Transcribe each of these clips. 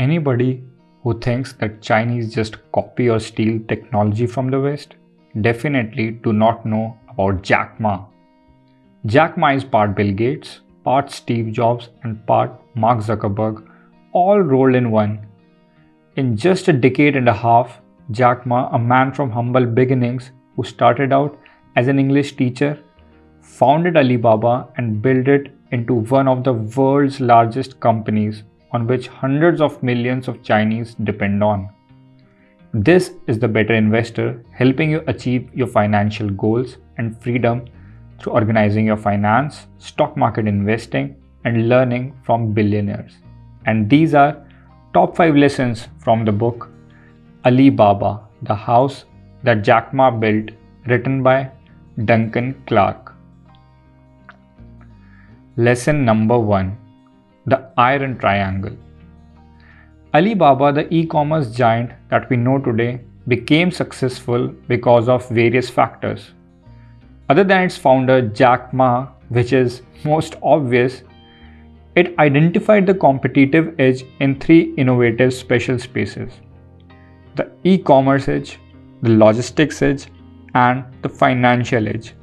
Anybody who thinks that Chinese just copy or steal technology from the West definitely do not know about Jack Ma. Jack Ma is part Bill Gates, part Steve Jobs, and part Mark Zuckerberg, all rolled in one. In just a decade and a half, Jack Ma, a man from humble beginnings who started out as an English teacher, founded Alibaba and built it into one of the world's largest companies on which hundreds of millions of Chinese depend on. This is the Better Investor, helping you achieve your financial goals and freedom through organizing your finance, stock market investing, and learning from billionaires. And these are top 5 lessons from the book Alibaba, the House That Jack Ma Built, written by Duncan Clark. Lesson number 1. The Iron Triangle. Alibaba, the e-commerce giant that we know today, became successful because of various factors. Other than its founder Jack Ma, which is most obvious, it identified the competitive edge in 3 innovative special spaces: the e-commerce edge, the logistics edge, and the financial edge.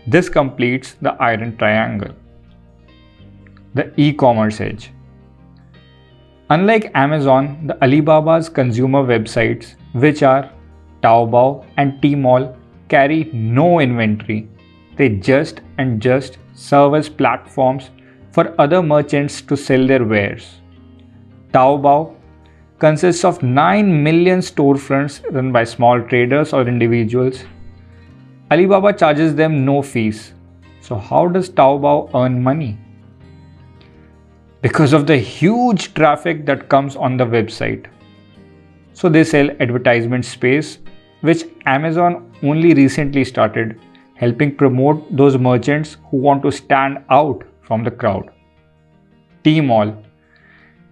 This completes the Iron Triangle. The e-commerce edge. Unlike Amazon, the Alibaba's consumer websites, which are Taobao and Tmall, carry no inventory. They just serve as platforms for other merchants to sell their wares. Taobao consists of 9 million storefronts run by small traders or individuals. Alibaba charges them no fees. So how does Taobao earn money? Because of the huge traffic that comes on the website. So they sell advertisement space, which Amazon only recently started, helping promote those merchants who want to stand out from the crowd. Tmall.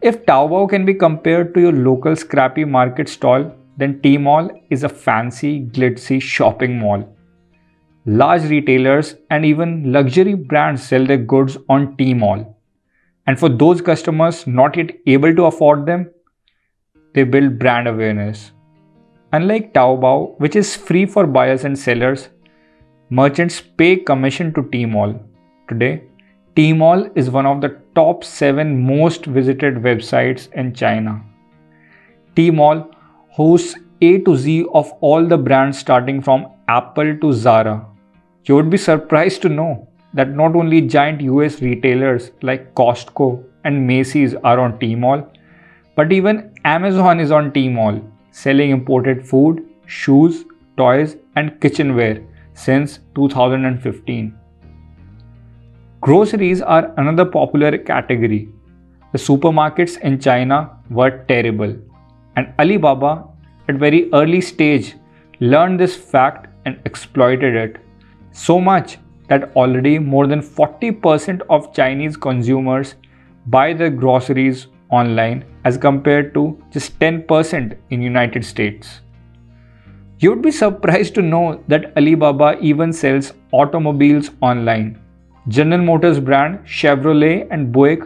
If Taobao can be compared to your local scrappy market stall, then Tmall is a fancy, glitzy shopping mall. Large retailers and even luxury brands sell their goods on Tmall. And for those customers not yet able to afford them, they build brand awareness. Unlike Taobao, which is free for buyers and sellers, merchants pay commission to Tmall. Today, Tmall is one of the top 7 most visited websites in China. Tmall hosts A to Z of all the brands starting from Apple to Zara. You would be surprised to know that not only giant US retailers like Costco and Macy's are on Tmall, but even Amazon is on Tmall, selling imported food, shoes, toys, and kitchenware since 2015. Groceries are another popular category. The supermarkets in China were terrible, and Alibaba at very early stage learned this fact and exploited it so much that already more than 40% of Chinese consumers buy their groceries online as compared to just 10% in United States. You would be surprised to know that Alibaba even sells automobiles online. General Motors brand Chevrolet and Buick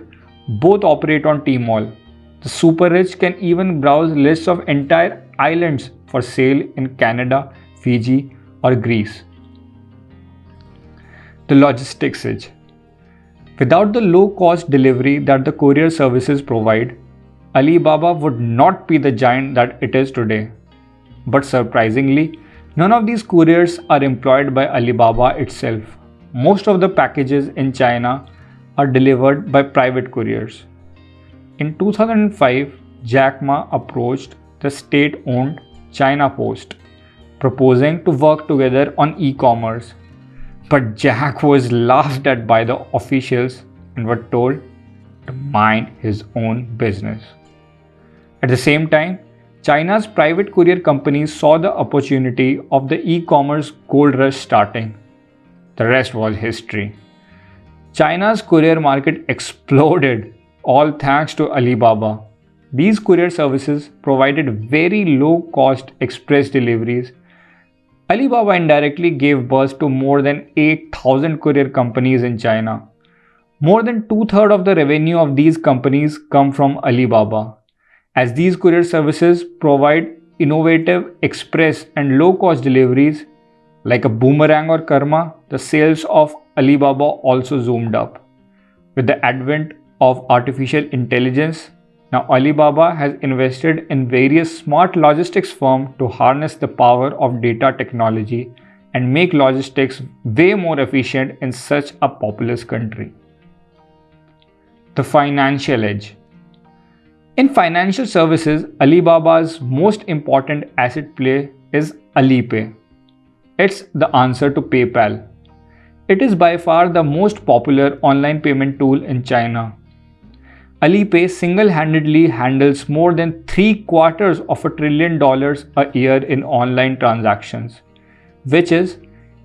both operate on Tmall. The super rich can even browse lists of entire islands for sale in Canada, Fiji, or Greece. The logistics edge. Without the low-cost delivery that the courier services provide, Alibaba would not be the giant that it is today. But surprisingly, none of these couriers are employed by Alibaba itself. Most of the packages in China are delivered by private couriers. In 2005, Jack Ma approached the state-owned China Post, proposing to work together on e-commerce. But Jack was laughed at by the officials and was told to mind his own business. At the same time, China's private courier companies saw the opportunity of the e-commerce gold rush starting. The rest was history. China's courier market exploded, all thanks to Alibaba. These courier services provided very low-cost express deliveries. Alibaba indirectly gave birth to more than 8,000 courier companies in China. More than 2/3 of the revenue of these companies come from Alibaba. As these courier services provide innovative express and low-cost deliveries like a Boomerang or Karma, the sales of Alibaba also zoomed up. With the advent of artificial intelligence, now Alibaba has invested in various smart logistics firms to harness the power of data technology and make logistics way more efficient in such a populous country. The financial edge. In financial services, Alibaba's most important asset play is Alipay. It's the answer to PayPal. It is by far the most popular online payment tool in China. Alipay single-handedly handles more than 3/4 of $1 trillion a year in online transactions, which is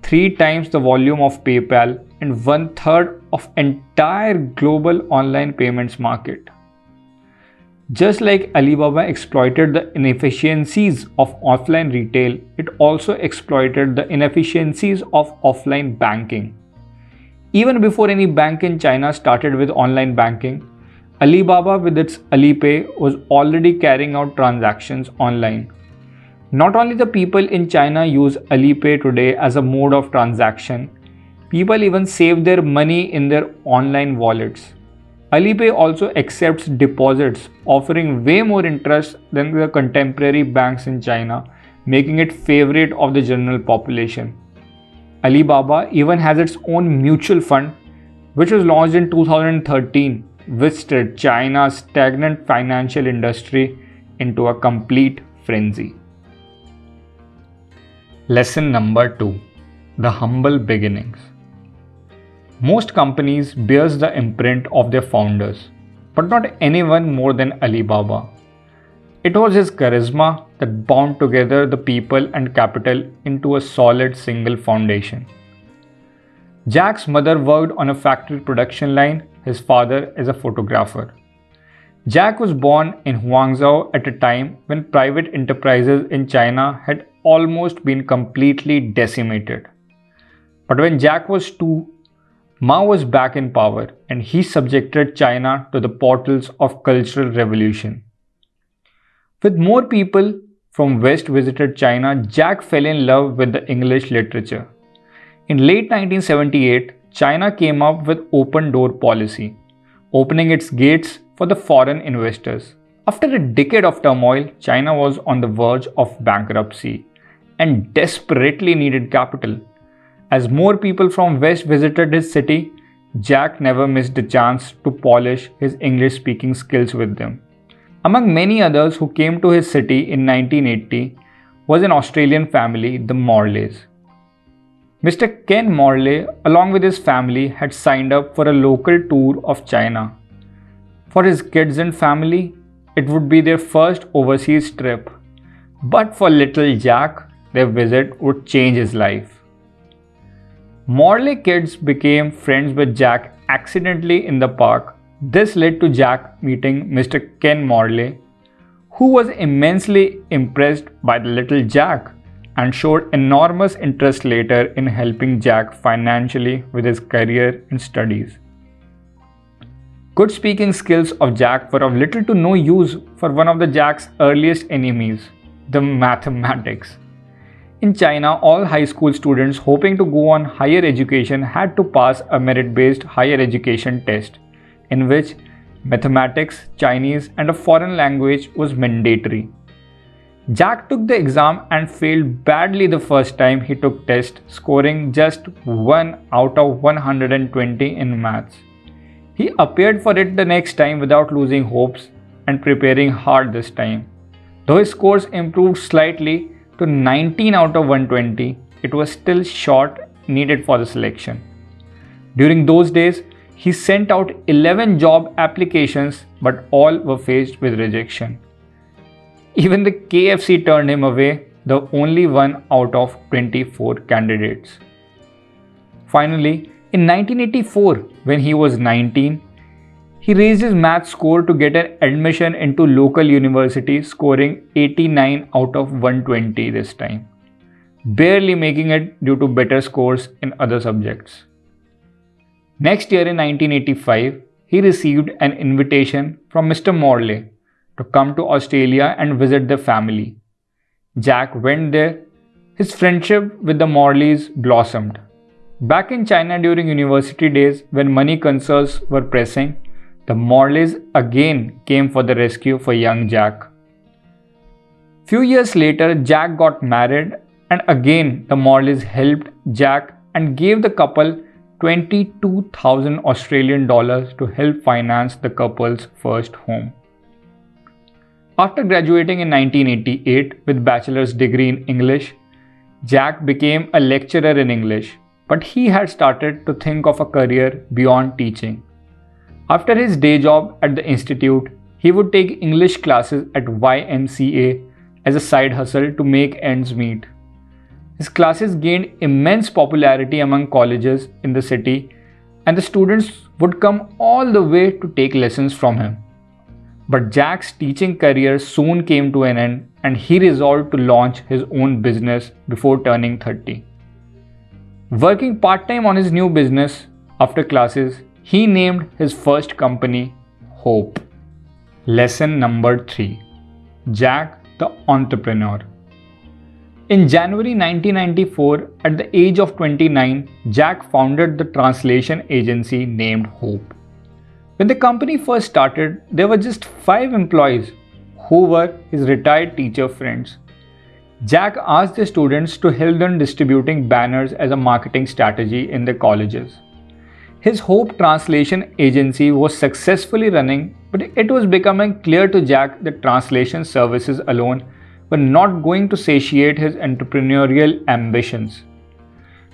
3 times the volume of PayPal and 1/3 of entire global online payments market. Just like Alibaba exploited the inefficiencies of offline retail, it also exploited the inefficiencies of offline banking. Even before any bank in China started with online banking, Alibaba with its Alipay was already carrying out transactions online. Not only the people in China use Alipay today as a mode of transaction, people even save their money in their online wallets. Alipay also accepts deposits, offering way more interest than the contemporary banks in China, making it favorite of the general population. Alibaba even has its own mutual fund, which was launched in 2013, which stirred China's stagnant financial industry into a complete frenzy. Lesson number 2. The humble beginnings. Most companies bears the imprint of their founders, but not anyone more than Alibaba. It was his charisma that bound together the people and capital into a solid single foundation. Jack's mother worked on a factory production line. His father is a photographer. Jack was born in Huangzhou at a time when private enterprises in China had almost been completely decimated. But when Jack was 2, Mao was back in power and he subjected China to the portals of cultural revolution. With more people from West visited China, Jack fell in love with the English literature. In late 1978, China came up with open door policy, opening its gates for the foreign investors. After a decade of turmoil, China was on the verge of bankruptcy and desperately needed capital. As more people from West visited his city, Jack never missed a chance to polish his English-speaking skills with them. Among many others who came to his city in 1980 was an Australian family, the Morleys. Mr. Ken Morley, along with his family, had signed up for a local tour of China. For his kids and family, it would be their first overseas trip. But for little Jack, their visit would change his life. Morley kids became friends with Jack accidentally in the park. This led to Jack meeting Mr. Ken Morley, who was immensely impressed by the little Jack and showed enormous interest later in helping Jack financially with his career and studies. Good speaking skills of Jack were of little to no use for one of Jack's earliest enemies, the mathematics. In China, all high school students hoping to go on higher education had to pass a merit-based higher education test, in which mathematics, Chinese, and a foreign language was mandatory. Jack took the exam and failed badly the first time he took test, scoring just 1 out of 120 in maths. He appeared for it the next time without losing hopes and preparing hard this time. Though his scores improved slightly to 19 out of 120, it was still short needed for the selection. During those days, he sent out 11 job applications, but all were faced with rejection. Even the KFC turned him away, the only one out of 24 candidates. Finally, in 1984, when he was 19, he raised his math score to get an admission into local university, scoring 89 out of 120 this time, barely making it due to better scores in other subjects. Next year in 1985, he received an invitation from Mr. Morley to come to Australia and visit their family. Jack went there. His friendship with the Morleys blossomed. Back in China during university days, when money concerns were pressing, the Morleys again came for the rescue for young Jack. Few years later, Jack got married, and again the Morleys helped Jack and gave the couple 22,000 Australian dollars to help finance the couple's first home. After graduating in 1988 with bachelor's degree in English, Jack became a lecturer in English, but he had started to think of a career beyond teaching. After his day job at the institute, he would take English classes at YMCA as a side hustle to make ends meet. His classes gained immense popularity among colleges in the city, and the students would come all the way to take lessons from him. But Jack's teaching career soon came to an end, and he resolved to launch his own business before turning 30. Working part-time on his new business after classes, he named his first company Hope. Lesson number 3. Jack the Entrepreneur. In January 1994, at the age of 29, Jack founded the translation agency named Hope. When the company first started, there were just 5 employees who were his retired teacher friends. Jack asked the students to help them distributing banners as a marketing strategy in their colleges. His Hope translation agency was successfully running, but it was becoming clear to Jack that translation services alone were not going to satiate his entrepreneurial ambitions.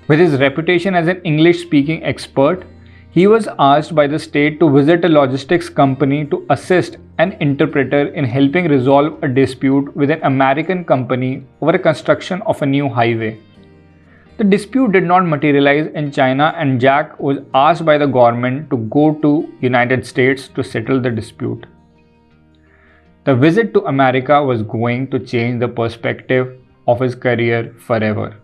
With his reputation as an English-speaking expert, he was asked by the state to visit a logistics company to assist an interpreter in helping resolve a dispute with an American company over the construction of a new highway. The dispute did not materialize in China, and Jack was asked by the government to go to United States to settle the dispute. The visit to America was going to change the perspective of his career forever.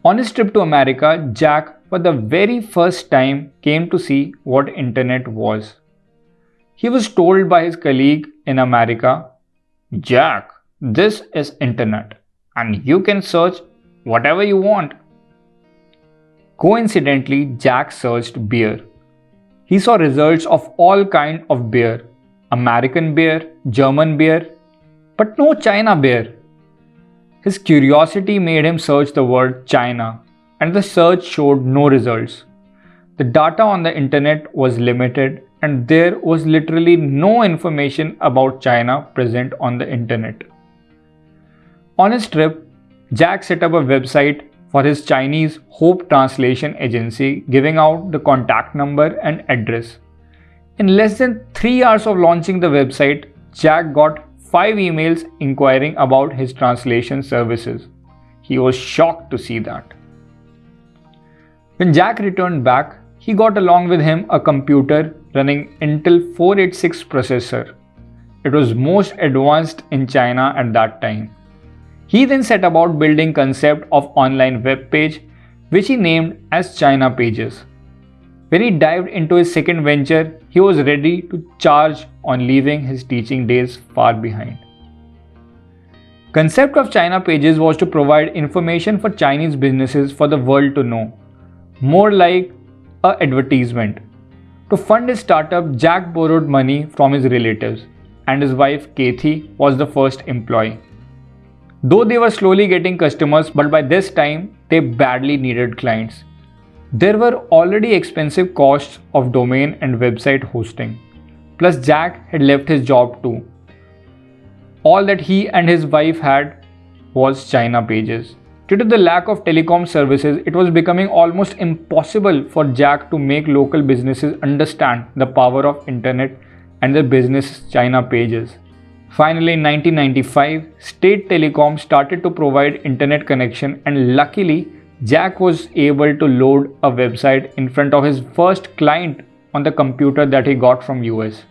On his trip to America, Jack for the very first time came to see what internet was. He was told by his colleague in America, "Jack, this is internet and you can search whatever you want." Coincidentally, Jack searched beer. He saw results of all kinds of beer, American beer, German beer, but no China beer. His curiosity made him search the word China, and the search showed no results. The data on the internet was limited, and there was literally no information about China present on the internet. On his trip, Jack set up a website for his Chinese Hope translation agency, giving out the contact number and address. In less than 3 hours of launching the website, Jack got 5 emails inquiring about his translation services. He was shocked to see that. When Jack returned back, he got along with him a computer running Intel 486 processor. It was most advanced in China at that time. He then set about building concept of online web page, which he named as China Pages. When he dived into his second venture, he was ready to charge on leaving his teaching days far behind. Concept of China Pages was to provide information for Chinese businesses for the world to know, more like an advertisement. To fund his startup, Jack borrowed money from his relatives, and his wife Kathy was the first employee. Though they were slowly getting customers, but by this time they badly needed clients. There were already expensive costs of domain and website hosting. Plus, Jack had left his job too. All that he and his wife had was China Pages. Due to the lack of telecom services, it was becoming almost impossible for Jack to make local businesses understand the power of internet and their business China Pages. Finally, in 1995, State Telecom started to provide internet connection, and luckily, Jack was able to load a website in front of his first client on the computer that he got from US.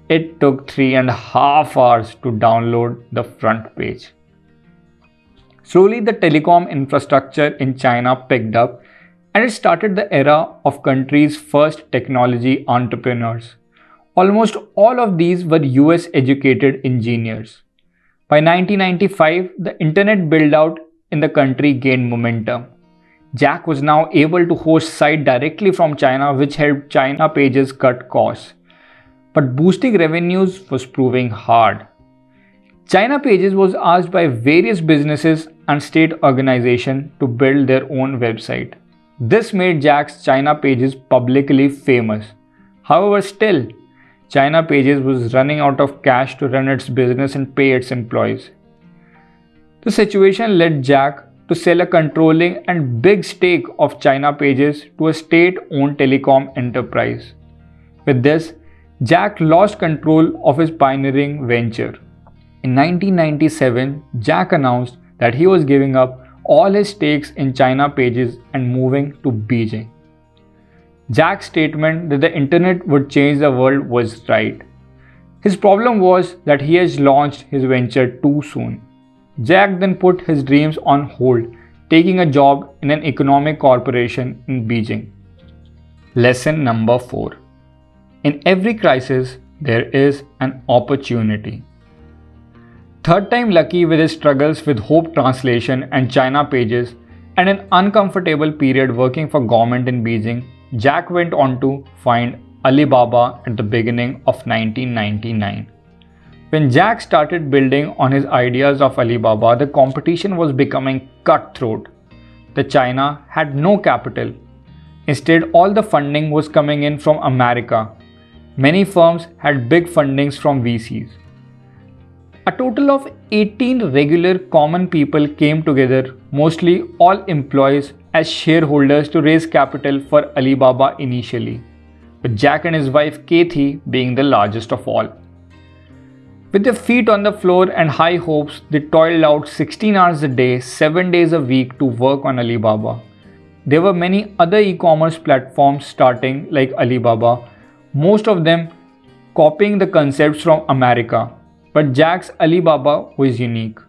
It took 3.5 hours to download the front page. Slowly, the telecom infrastructure in China picked up, and it started the era of country's first technology entrepreneurs. Almost all of these were US educated engineers. By 1995, the internet build out in the country gained momentum. Jack was now able to host sites directly from China, which helped China pages cut costs. But boosting revenues was proving hard. China Pages was asked by various businesses and state organizations to build their own website. This made Jack's China Pages publicly famous. However, still, China Pages was running out of cash to run its business and pay its employees. The situation led Jack to sell a controlling and big stake of China Pages to a state-owned telecom enterprise. With this, Jack lost control of his pioneering venture. In 1997, Jack announced that he was giving up all his stakes in China Pages and moving to Beijing. Jack's statement that the internet would change the world was right. His problem was that he has launched his venture too soon. Jack then put his dreams on hold, taking a job in an economic corporation in Beijing. Lesson number 4. In every crisis, there is an opportunity. Third time lucky with his struggles with Hope Translation and China Pages and an uncomfortable period working for government in Beijing, Jack went on to find Alibaba at the beginning of 1999. When Jack started building on his ideas of Alibaba, the competition was becoming cutthroat. China had no capital. Instead, all the funding was coming in from America. Many firms had big fundings from VCs. A total of 18 regular common people came together, mostly all employees, as shareholders to raise capital for Alibaba initially, with Jack and his wife Kathy being the largest of all. With their feet on the floor and high hopes, they toiled out 16 hours a day, 7 days a week to work on Alibaba. There were many other e-commerce platforms starting like Alibaba, most of them copying the concepts from America. But Jack's Alibaba was unique.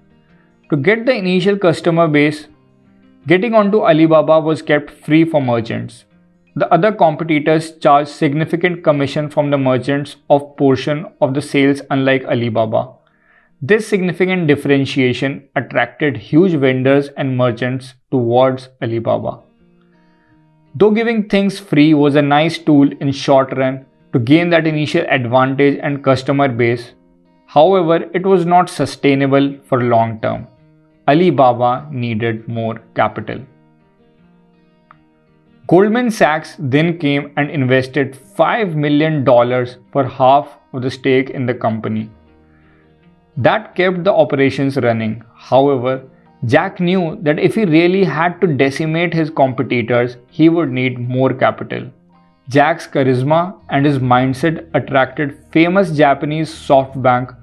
To get the initial customer base, getting onto Alibaba was kept free for merchants. The other competitors charged significant commission from the merchants of portion of the sales, unlike Alibaba. This significant differentiation attracted huge vendors and merchants towards Alibaba. Though giving things free was a nice tool in short run to gain that initial advantage and customer base, however, it was not sustainable for long term. Alibaba needed more capital. Goldman Sachs then came and invested $5 million for half of the stake in the company. That kept the operations running. However, Jack knew that if he really had to decimate his competitors, he would need more capital. Jack's charisma and his mindset attracted famous Japanese SoftBank,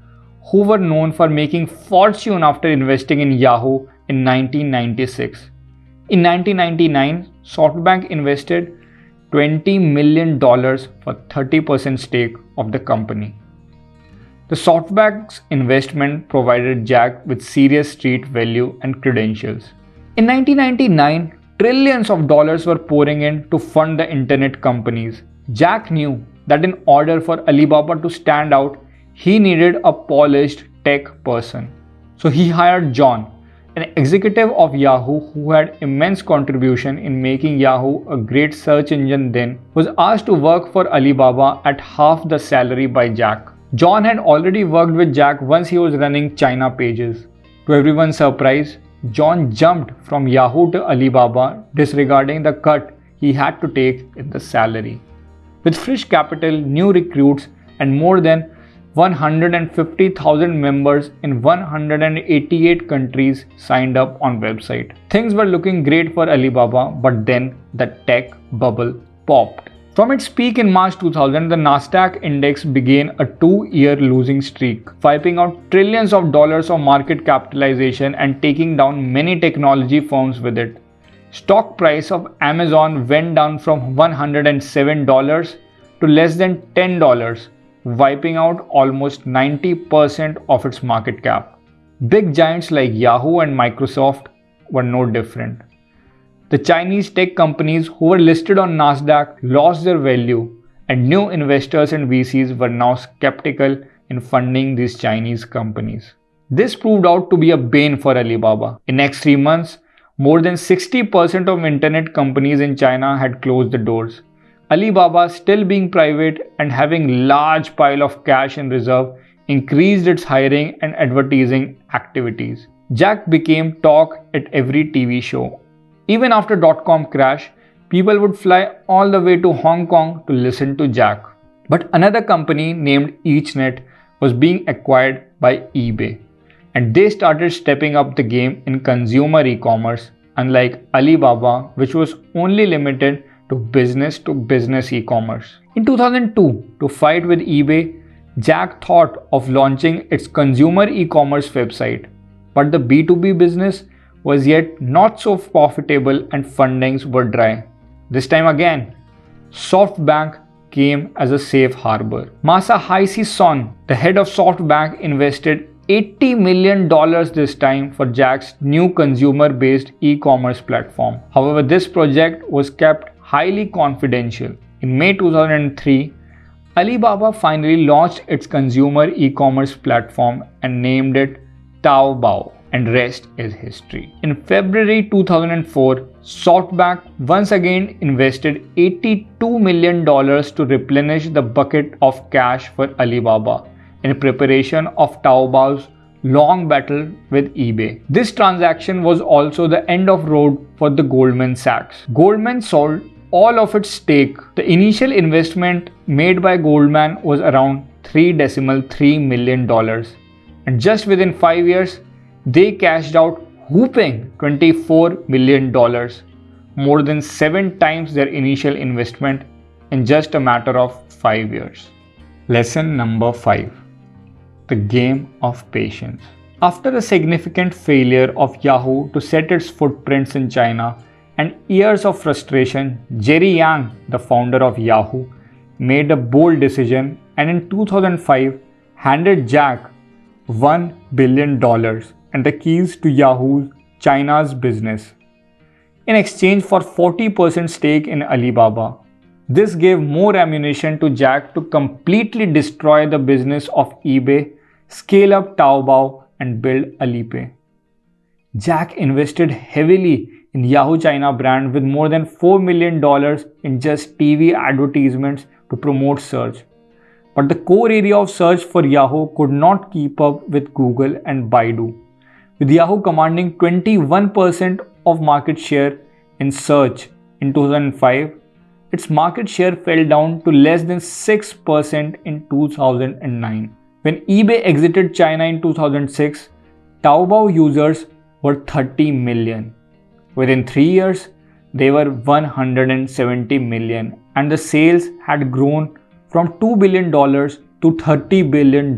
who were known for making fortune after investing in Yahoo in 1996. In 1999, SoftBank invested $20 million for 30% stake of the company. The SoftBank's investment provided Jack with serious street value and credentials. In 1999, trillions of dollars were pouring in to fund the internet companies. Jack knew that in order for Alibaba to stand out, he needed a polished tech person. So he hired John, an executive of Yahoo who had immense contribution in making Yahoo a great search engine then, was asked to work for Alibaba at half the salary by Jack. John had already worked with Jack once he was running China Pages. To everyone's surprise, John jumped from Yahoo to Alibaba, disregarding the cut he had to take in the salary. With fresh capital, new recruits, and more than 150,000 members in 188 countries signed up on website. Things were looking great for Alibaba, but then the tech bubble popped. From its peak in March 2000, the Nasdaq index began a 2-year losing streak, wiping out trillions of dollars of market capitalization and taking down many technology firms with it. Stock price of Amazon went down from $107 to less than $10, wiping out almost 90% of its market cap. Big giants like Yahoo and Microsoft were no different. The Chinese tech companies who were listed on Nasdaq lost their value, and new investors and VCs were now skeptical in funding these Chinese companies. This proved out to be a bane for Alibaba. In next 3 months, more than 60% of internet companies in China had closed the doors. Alibaba, still being private and having large pile of cash in reserve, increased its hiring and advertising activities. Jack became talk at every TV show. Even after .com crash, people would fly all the way to Hong Kong to listen to Jack. But another company named EachNet was being acquired by eBay, and they started stepping up the game in consumer e-commerce, unlike Alibaba, which was only limited to business e-commerce. In 2002, to fight with eBay, Jack thought of launching its consumer e-commerce website, but the B2B business was yet not so profitable and fundings were dry. This time again, SoftBank came as a safe harbor. Masayoshi Son, the head of SoftBank, invested $80 million this time for Jack's new consumer-based e-commerce platform. However, this project was kept highly confidential. In May 2003, Alibaba finally launched its consumer e-commerce platform and named it Taobao, and rest is history. In February 2004, SoftBank once again invested $82 million to replenish the bucket of cash for Alibaba in preparation of Taobao's long battle with eBay. This transaction was also the end of road for the Goldman Sachs. Goldman sold all of its stake. The initial investment made by Goldman was around $3.3 million, and just within 5 years, they cashed out whopping $24 million, more than 7 times their initial investment in just a matter of 5 years. Lesson number 5. The game of patience. After a significant failure of Yahoo to set its footprints in China and years of frustration, Jerry Yang, the founder of Yahoo, made a bold decision and in 2005 handed Jack $1 billion and the keys to Yahoo's China's business in exchange for 40% stake in Alibaba. This gave more ammunition to Jack to completely destroy the business of eBay, scale up Taobao, and build Alipay. Jack invested heavily in Yahoo China brand with more than $4 million in just TV advertisements to promote search. But the core area of search for Yahoo could not keep up with Google and Baidu. With Yahoo commanding 21% of market share in search in 2005, its market share fell down to less than 6% in 2009. When eBay exited China in 2006, Taobao users were 30 million. Within 3 years, they were 170 million, and the sales had grown from $2 billion to $30 billion.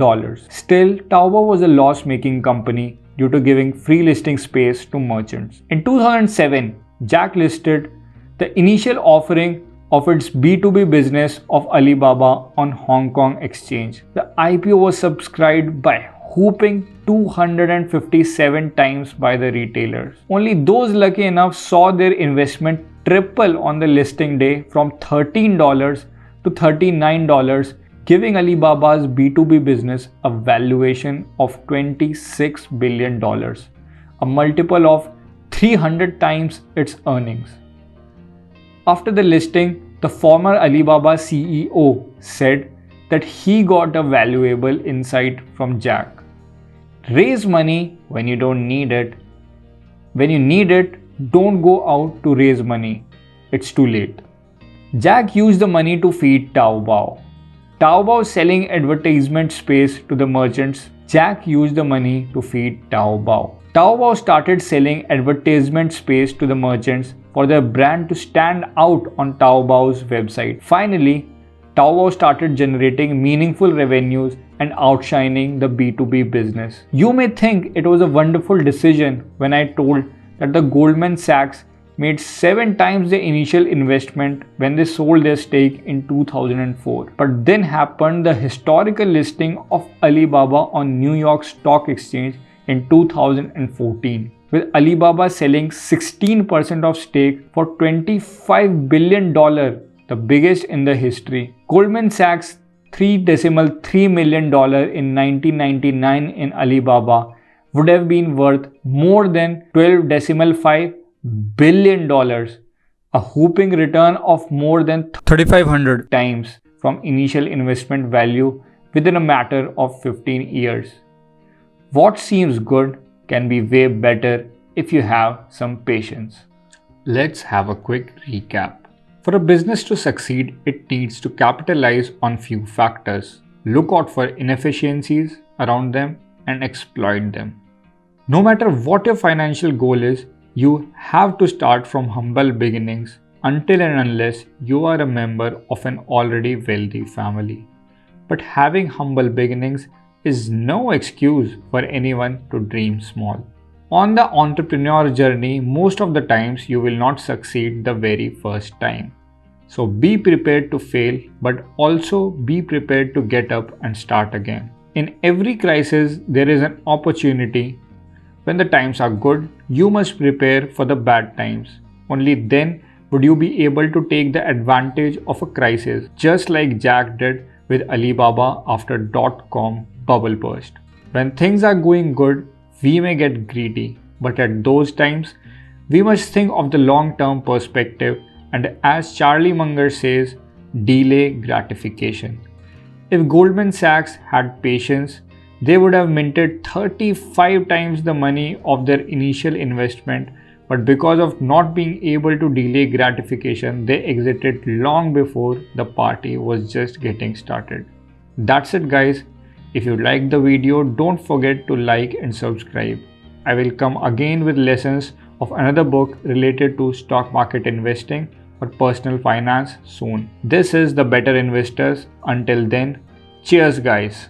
Still, Taobao was a loss-making company due to giving free listing space to merchants. In 2007, Jack listed the initial offering of its B2B business of Alibaba on Hong Kong Exchange. The IPO was subscribed by whopping 257 times by the retailers. Only those lucky enough saw their investment triple on the listing day from $13 to $39, giving Alibaba's B2B business a valuation of $26 billion, a multiple of 300 times its earnings. After the listing, the former Alibaba CEO said that he got a valuable insight from Jack. Raise money when you don't need it. When you need it, don't go out to raise money. It's too late. Jack used the money to feed Taobao. Taobao selling advertisement space to the merchants. Jack used the money to feed Taobao. Taobao started selling advertisement space to the merchants for their brand to stand out on Taobao's website. Finally, Taobao started generating meaningful revenues and outshining the B2B business. You may think it was a wonderful decision when I told that the Goldman Sachs made 7 times the initial investment when they sold their stake in 2004. But then happened the historical listing of Alibaba on New York Stock Exchange in 2014, with Alibaba selling 16% of stake for $25 billion, the biggest in the history. Goldman Sachs $3.3 million in 1999 in Alibaba would have been worth more than $12.5 billion, a whooping return of more than 3,500 times from initial investment value within a matter of 15 years. What seems good can be way better if you have some patience. Let's have a quick recap. For a business to succeed, it needs to capitalize on few factors, look out for inefficiencies around them, and exploit them. No matter what your financial goal is, you have to start from humble beginnings until and unless you are a member of an already wealthy family. But having humble beginnings is no excuse for anyone to dream small. On the entrepreneur journey, most of the times you will not succeed the very first time. So be prepared to fail, but also be prepared to get up and start again. In every crisis, there is an opportunity. When the times are good, you must prepare for the bad times. Only then would you be able to take the advantage of a crisis, just like Jack did with Alibaba after .com bubble burst. When things are going good, we may get greedy, but at those times, we must think of the long-term perspective and, as Charlie Munger says, delay gratification. If Goldman Sachs had patience, they would have minted 35 times the money of their initial investment, but because of not being able to delay gratification, they exited long before the party was just getting started. That's it, guys. If you liked the video, don't forget to like and subscribe. I will come again with lessons of another book related to stock market investing or personal finance soon. This is The Better Investors. Until then, cheers, guys.